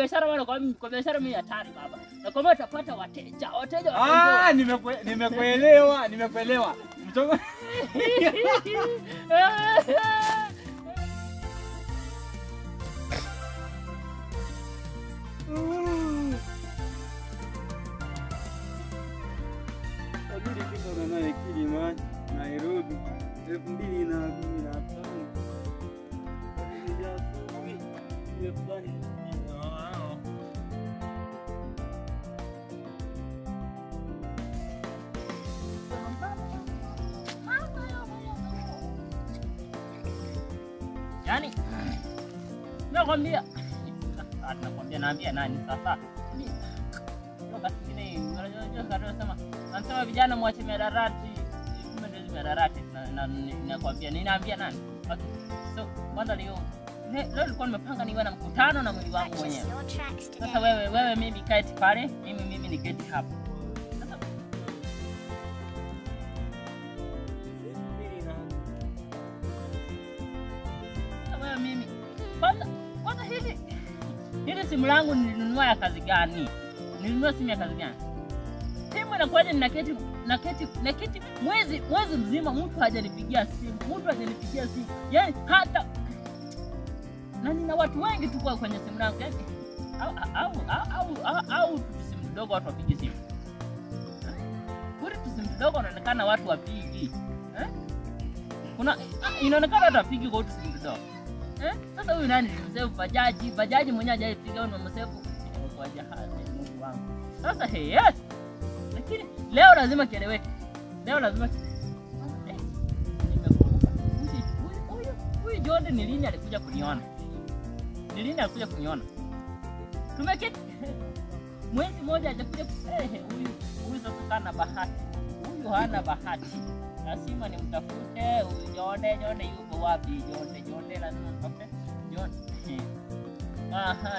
biashara bwana, kwa biashara mimi hatari baba. Na kama utapata wateja. Nimekuelewa. Mtoto. Wajiri kitu na nani Kilima, Nairobi, 2015. Yaani nakwambia naambia nani sasa? Wakati mwingine unajua anasema vijana mwache mihadarati, ndio mihadarati na ninakwambia ninaambia nani? So kwanza leo nilikuwa nimepanga niwe na mkutano na mwili wangu mwenyewe. Sasa wewe mimi kati pale, mimi ni keti hapa. Sasa wewe mimi kwanza hili simu langu nilinunua ya kazi gani? Nilinunua simu ya kazi gani? Simu inakuwaje na keti mwezi mzima mtu hajanipigia simu. Yaani hata na nina watu wengi tu kwa kwenye simu yangu yaani au simu ndogo watu wapige simu. Kuri simu ndogo inaonekana watu wapigi. Kuna inaonekana watu wapigi kwa simu ndogo. Sasa huyu nani mzee bajaji mwenyewe hajapiga au msefu kwa jahazi Mungu wangu. Sasa lakini leo lazima kieleweke. Huyu Jordan ni lini alikuja kuniona? Tumeketi mwezi mmoja hajakuja. Huyu sasa kana bahati. Huyu hana bahati. Lazima nimtafute huyu Jordan yuko wapi? Jordan lazima nitafute Jordan.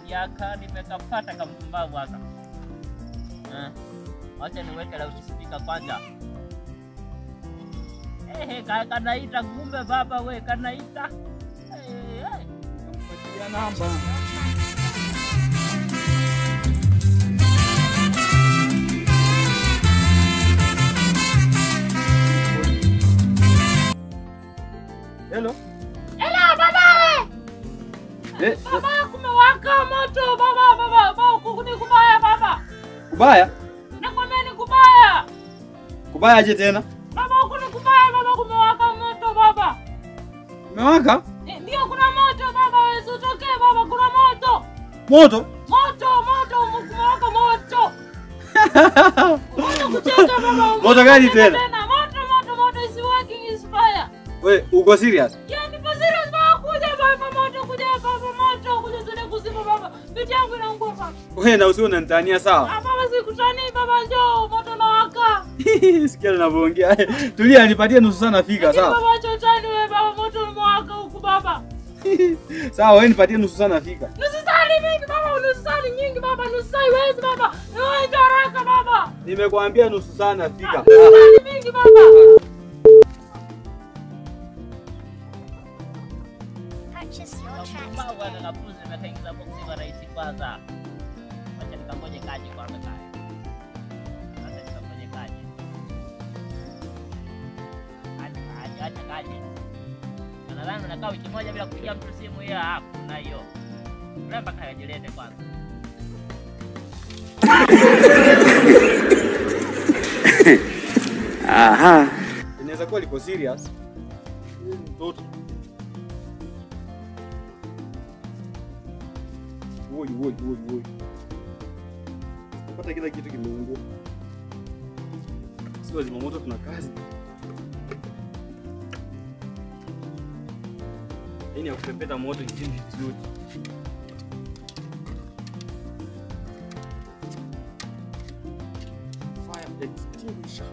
Ndiaka nimekapata kama mpumbavu haka. Acha niweke loudspeaker kwanza. Kanaita kumbe baba we kanaita. Kumpatia namba. Hello baba. Baba kumewaka moto baba kukuni kubaya baba. Kubaya? Nakwambia ni kubaya. Kubaya aje tena? Baba kukuni kubaya baba kumewaka moto baba. Kumewaka? Ndio kuna moto baba wewe usitokee baba kuna moto. Moto kumewaka moto. Kucheka baba. Moto gani tena? Moto is working is fire. Wewe uko serious? Yaani kwa serious baba kuja moto kuja zile kuzima baba. Vitu yangu inaungua baba. Wewe na usio unanitania sawa? Baba sikutani baba njoo moto nawaka. Sikia ninavyoongea. Tulia nipatie nusu saa nafika sawa? Baba chotani wewe baba moto umewaka huku baba. Sawa wewe nipatie nusu saa nafika. Nusu saa ni mingi baba, nusu saa ni nyingi baba, nusu saa iwezi baba. Wewe haraka baba. Nimekuambia nusu saa nafika. Nusu saa ni mingi baba. Baba kapuzi nimekaingiza boksi kwa rais kwanza. Acha nikangoje kaji kwanza kaji. Acha kaji. Nadhani nakaa wiki moja bila kupigia mtu simu hiyo hakuna hiyo. Mbona mpaka hajilete kwanza. Aha. Inaweza kuwa liko serious. Mtoto. Woi. Napata kila kitu kimeungua. Sio lazima moto tuna kazi. Yaani akupepeta moto nchini vizuri. Fire extinguisher.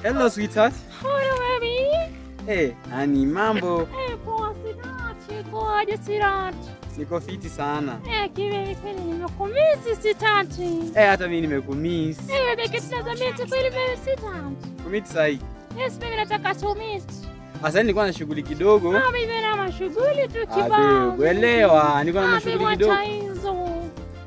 Hello sweetheart. Hello baby. Hey, ani mambo. Poa sirati, kwaje sirati. Niko fiti sana. Kiwe kweli nimekumisi sitati. Hata mimi nimekumisi. Beki tunazamiti kweli mimi sitati. Kumiti sahi. Yes, mimi nataka tumiti. Asa nilikuwa na shughuli kidogo. Mimi na mashughuli tu kibao. Uelewa, nilikuwa na mashughuli kidogo.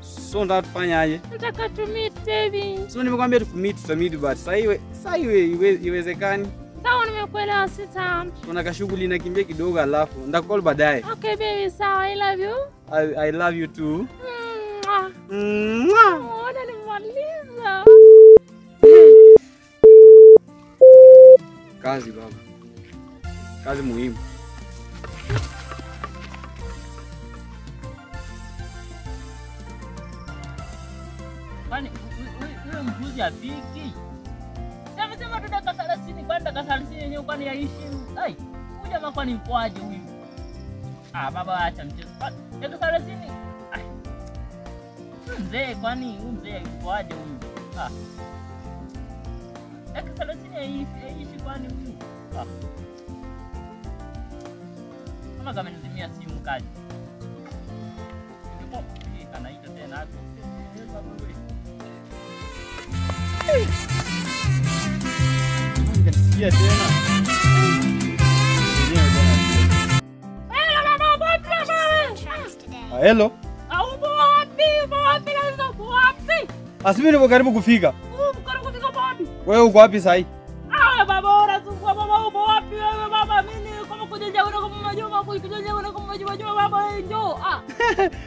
So ndo tufanyaje? Nataka tumiti baby. So nimekwambia tutamiti but sasa iwezekani. Sawa nimekuelewa sitati. Kuna kashughuli nakimbia kidogo alafu ndakukall baadaye. Okay baby, sawa, I love you. I love you too. Mbona nimaliza? Kazi baba. Kazi muhimu. Kwani huyo mbuzi apiki? Sema tu dakika 30 kwenda dakika 30 yenyewe kwani yaishi. Ai, huyu jamaa kwani mpoaje huyu? Baba acha mchezo. Dakika 30. Ai. Mzee kwani huyu mzee mpoaje huyu? Dakika 30 yaishi kwani huyu? Kama nizimia simu kaji. Ndipo hii kanaita tena hapo. Nisikia tena. Hello. Upo wapi? Asimi niko karibu kufika. Karibu kufika wapi? Wewe uko wapi sasa? Baba unazungua baba, upo wapi wewe baba? Mimi kama kujenja kama Mwajuma, kujenja kama Mwajuma baba njoo.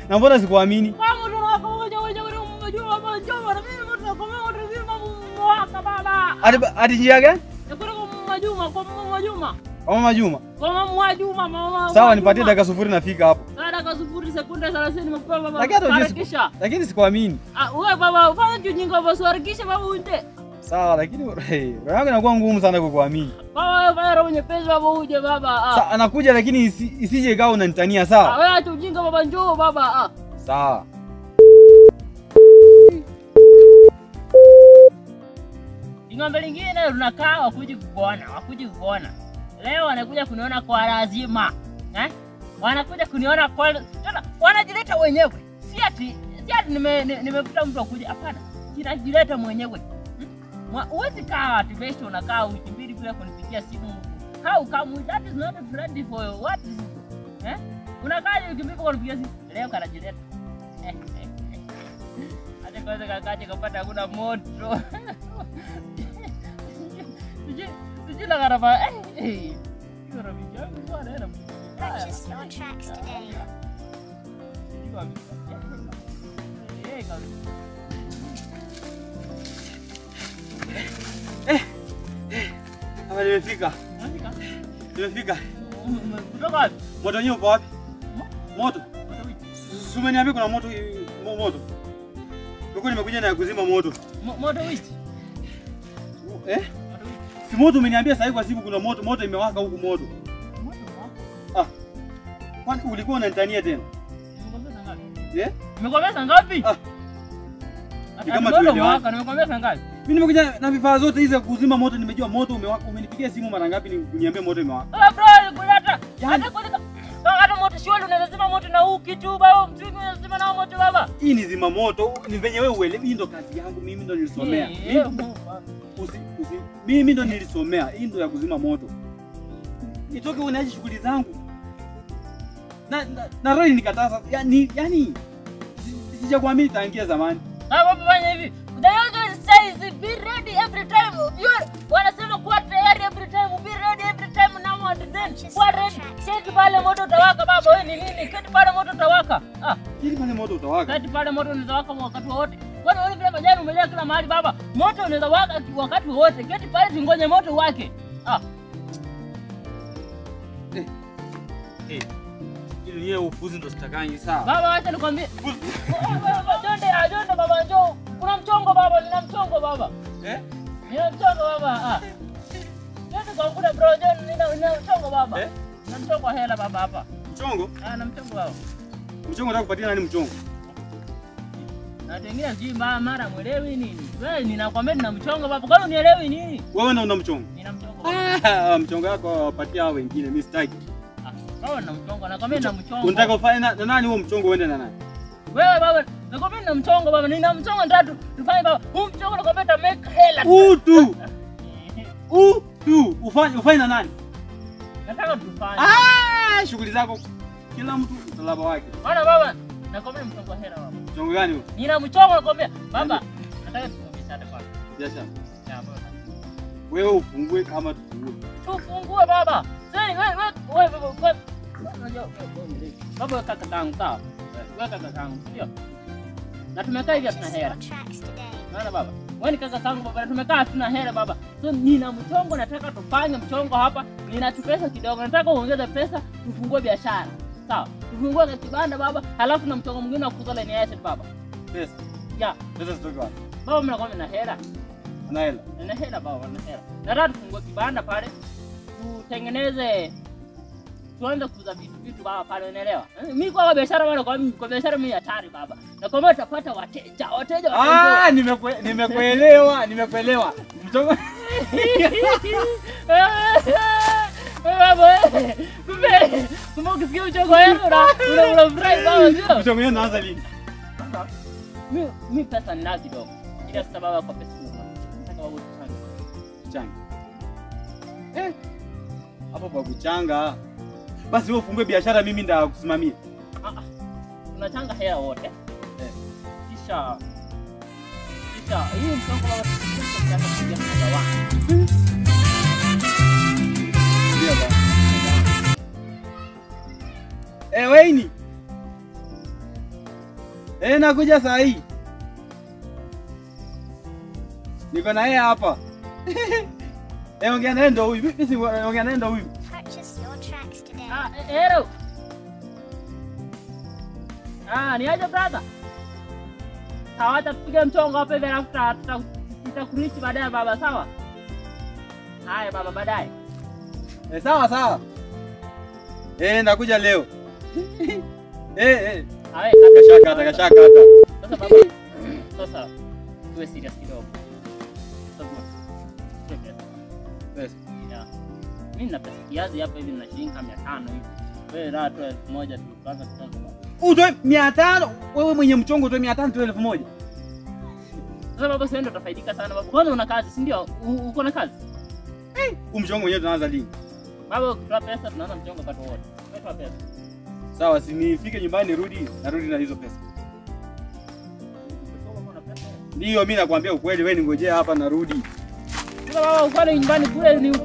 Na mbona sikuamini? Kama ndo wako kujenja kama Mwajuma baba njoo. Na mimi mtu nakomea utazima mwaka baba. Ati njia gani? Kwa Mwajuma, kwa Mwajuma. Kwa Mwajuma. Kwa Mwajuma mama. Sawa, nipatie dakika 0 nafika hapo. Dakika 0 sekunde 30 nimekupa baba. Lakini sikuamini. Wewe baba ufanye ujinga basi harakisha baba uende. Sawa, lakini roho yangu inakuwa ngumu sana kukuamini. Baba wewe roho nyepesi baba uje baba. Sasa anakuja lakini isije ikawa unanitania sawa? Wewe acha ujinga baba njoo baba. Sawa. Ng'ombe lingine tunakaa wakuji kuona. Leo wanakuja kuniona kwa lazima. Wanakuja kuniona kwa tena wanajileta wenyewe. Si ati nimekuta mtu akuja, hapana. Kinajileta mwenyewe. Uwezi kaa ati kesho unakaa wiki mbili bila kunipigia simu. How come that is not friendly for you? What is it? Unakaa wiki mbili kwa kunipigia simu. Leo kanajileta. Hata kwanza kakaje kapata hakuna moto. Sijui la garaba. Hiyo rafiki yangu bwana ana mtu. Purchase your tracks today. Hapa nimefika. Nimefika. Kutoka wapi? Moto wenyewe upo wapi? Moto. Umeniambia kuna moto. Huko nimekuja na kuzima moto. Moto wichi? Si moto umeniambia sasa hivi kwa simu kuna moto imewaka huku moto. Kwani ulikuwa unanitania tena? Nimekwambia saa ngapi? Kama tuelewana. Nimekwambia saa ngapi? Mimi nimekuja na vifaa zote hizi za kuzima moto, nimejua moto umewaka. Umenipigia simu mara ngapi kuniambia moto imewaka? Bro, kuleta. Hata moto shule unazima moto na huu kitu baba, mtumi unazima na moto baba. Hii ni zima moto, ni venye wewe uelewi, hii ndo kazi yangu, mimi ndo nilisomea. Mimi ndo nilisomea, hii ndo ya kuzima moto. Nitoke unaje shughuli zangu. Na roho nikataza. Yani sijakuamini tangia zamani. Baba fanya hivi. The usual says be ready every time. Wanasema kuwa tayari every time, be ready every time now and then. Kuwa ready. Keti pale moto utawaka baba, wewe ni nini? Keti pale moto utawaka. Keti pale moto utawaka. Keti pale moto unaweza waka wakati wote. Kwani wewe vile majani umejaa kila mahali baba. Moto unaweza waka wakati wote. Keti pale tungoje moto wake. Ili yeye ufuzi ndo sitakangi sawa. Baba acha nikwambie. Jonde baba njoo. Kuna mchongo baba, nina mchongo baba. Nina mchongo baba. Nenda kwa kule bro John, nina mchongo baba. Nina mchongo wa hela baba hapa. Mchongo? Na mchongo baba. Mchongo nataka kupatia nani mchongo? Na tengine sijui mara mwelewi nini. Wewe ninakwambia nina mchongo baba. Kwani unielewi nini? Wewe una mchongo? Nina mchongo baba. Mchongo wako wapatia hao wengine, mimi sitaki. Baba na mchongo, nakwambia na mchongo. Unataka ufanye na nani huo mchongo uende na nani? Wewe baba, nakwambia na mchongo baba, nina mchongo ndatu. Tufanye baba. Huu mchongo nakwambia ta make hela. Ufanye na nani? Nataka tufanye. Shughuli zako kila mtu msalaba wake. Bwana baba, nakwambia mchongo hela baba. Mchongo gani huo? Nina mchongo nakwambia. Baba, nataka tufungue biashara kwanza. Biashara. Ya baba. Wewe ufungue kama tufungue. Tufungue baba. Sasa wewe baba kaka tangu sawa. Wewe kaka tangu sio? Na tumekaa hivi tuna hela. Naona baba. Wewe ni kaka tangu baba, tumekaa tuna hela baba. So nina mchongo nataka tufanye mchongo hapa. Nina pesa kidogo. Nataka uongeze pesa tufungue biashara. Sawa. Tufungue kibanda baba, halafu na mchongo mwingine wa kuuza line asset baba. Pesa. Ya. Pesa zitoka wapi? Baba mimi nakwambia na hela. Una hela. Na hela baba, na hela. Nataka tufungue kibanda pale. Tutengeneze tuanze kuuza vitu baba pale, unaelewa? Mimi kwa biashara bwana, kwa biashara mimi hatari baba. Na kwa maana utapata wateja. Nimekuelewa. Mchongo. Baba. Kumbe ukisikia mchongo wangu unafurahi baba sio? Mchongo wenu unaanza lini? Mimi pesa ninazo kidogo. Ila sasa baba kwa pesa nyingi. Nataka baba uchange. Hapo kwa kuchanga. Basi wewe ufungue biashara, mimi ndakusimamia. Tunachanga hela wote. Kisha hii mchongo baba tunataka kupiga mmoja wangu. Ndio baba. Weini. Nakuja saa hii. Niko na yeye hapa. Ongea naye ndo huyu. Mimi si ongea naye ndo huyu. Hello. Ni aje brother? Sawa, tutapiga mchongo hapa hivi alafu tutakureach baadaye baba, sawa? Haya baba, baadaye. Sawa. Nakuja leo. Haya, Takashaka hata. Sasa baba. Sasa tuwe serious kidogo. Pesa. Yeah. Mimi nina pesa kiasi hapa hivi, nina shilingi 500 hivi. Wewe raha tu 1000 tu kwanza kidogo. Utoe 500, wewe mwenye mchongo utoe 500 tu 1000. Sasa baba, sasa ndio utafaidika sana baba. Kwanza una kazi, si ndio? Uko na kazi? Mchongo mwenyewe tunaanza lini? Baba, ukitoa pesa tunaanza mchongo wakati wote. Wewe toa pesa. Sawa, si nifike nyumbani narudi na hizo pesa. Ndio mimi nakwambia ukweli, wewe ningojea hapa narudi. Sasa baba, uko nyumbani kule ni